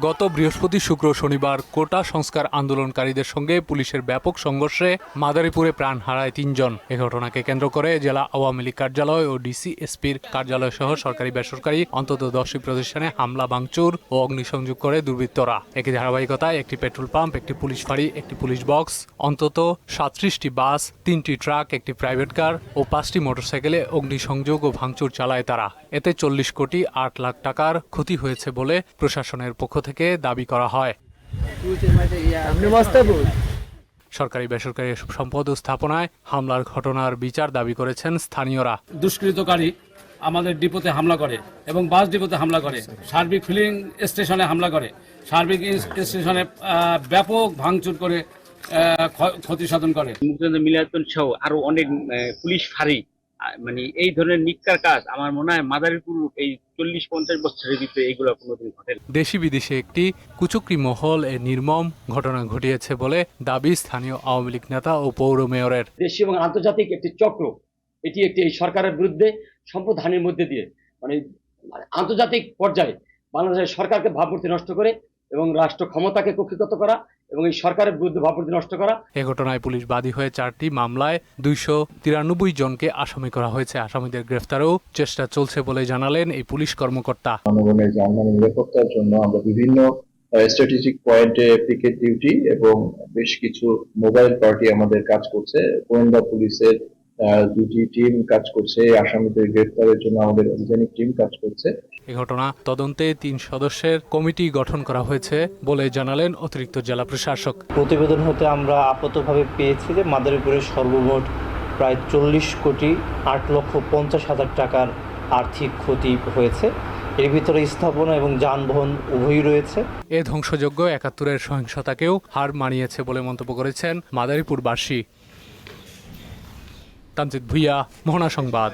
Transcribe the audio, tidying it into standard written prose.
গত বৃহস্পতি, শুক্র, শনিবার কোটা সংস্কার আন্দোলনকারীদের সঙ্গে পুলিশের ব্যাপক সংঘর্ষে মাদারীপুরে প্রাণ হারায় ৩ জন। এ ঘটনাকে কেন্দ্র করে জেলা আওয়ামী লীগ কার্যালয় ও ডিসি এসপির কার্যালয় সহ সরকারি বেসরকারি অন্তত 10টি প্রতিষ্ঠানে হামলা, ভাঙচুর ও অগ্নিসংযোগ করে দুর্বৃত্তরা। একই ধারাবাহিকতায় একটি পেট্রোল পাম্প, একটি পুলিশ ফাঁড়ি, একটি পুলিশ বক্স, অন্তত 37টি বাস, 3টি ট্রাক, একটি প্রাইভেট কার ও 5টি মোটরসাইকেলে অগ্নিসংযোগ ও ভাঙচুর চালায় তারা। এতে 40 কোটি 8 লাখ টাকার ক্ষতি হয়েছে বলে প্রশাসনের পক্ষ থেকে দাবি করা হয়। সরকারি বেসরকারি সম্পদ ও স্থাপনায় হামলার ঘটনার বিচার দাবি করেছেন স্থানীয়রা। দুষ্কৃতকারী আমাদের ডিপোতে হামলা করে এবং বাস ডিপোতে হামলা করে, সার্বিক ফিলিং স্টেশনে হামলা করে, সার্বিক স্টেশনে ব্যাপক ভাঙচুর করে ক্ষতি সাধন করে। মুক্তিযুদ্ধ মিলাদুন সহ আরো অনেক পুলিশ ফাঁড়ি, মানে এই ধরনের নিকার কাজ আমার মনে হয় মাদারীপুর এই 40-50 বছরের ভিতরে এইগুলো কোনোদিন ঘটে। দেশি বিদেশে একটি কুচক্রী মহল এ নির্মম ঘটনা ঘটিয়েছে বলে দাবি স্থানীয় আওয়ামী লীগ নেতা ও পৌর মেয়রের। দেশীয় এবং আন্তর্জাতিক একটি চক্র, এটি একটি এই সরকারের বিরুদ্ধে সম্পদ হানির মধ্যে দিয়ে মানে আন্তর্জাতিক পর্যায়ে বাংলাদেশের সরকারকে ভাবমূর্তি নষ্ট করে এবং রাষ্ট্র ক্ষমতাকে কক্ষিগত করা এবং এই সরকারের বিরুদ্ধে ভাবমূর্তি নষ্ট করা। এ ঘটনায় পুলিশ বাদী হয়ে 4টি মামলায় 293 জনকে আসামি করা হয়েছে। আসামিদের গ্রেফতারেও চেষ্টা চলছে বলে জানালেন এই পুলিশ কর্মকর্তা। জনগণের জানমাল নিরাপত্তার জন্য আমরা বিভিন্ন স্ট্র্যাটেজিক পয়েন্টে পিকেট ডিউটি এবং বেশ কিছু মোবাইল পার্টি আমাদের কাজ করছে। গোয়েন্দা পুলিশের 2টি টিম কাজ করছে। আসামিদের গ্রেফতারের জন্য আমাদের অভিযানিক টিম কাজ করছে। এই ঘটনা তদন্তে 3 সদস্যের কমিটি গঠন করা হয়েছে বলে জানালেন অতিরিক্ত জেলা প্রশাসক। প্রতিবেদন হতে আমরা আপাততভাবে পেয়েছি যে মাদারীপুরের সর্বমোট প্রায় 40 কোটি 8 লক্ষ 50 হাজার টাকার আর্থিক ক্ষতি হয়েছে। এর ভিতরে স্থাপনা এবং যানবাহন উভয়ই রয়েছে। এ ধ্বংসযজ্ঞ 71-এর সহিংসতাকেও হার মানিয়েছে বলে মন্তব্য করেছেন মাদারীপুরবাসী। তানজিদ ভুইয়া, মোহনা সংবাদ।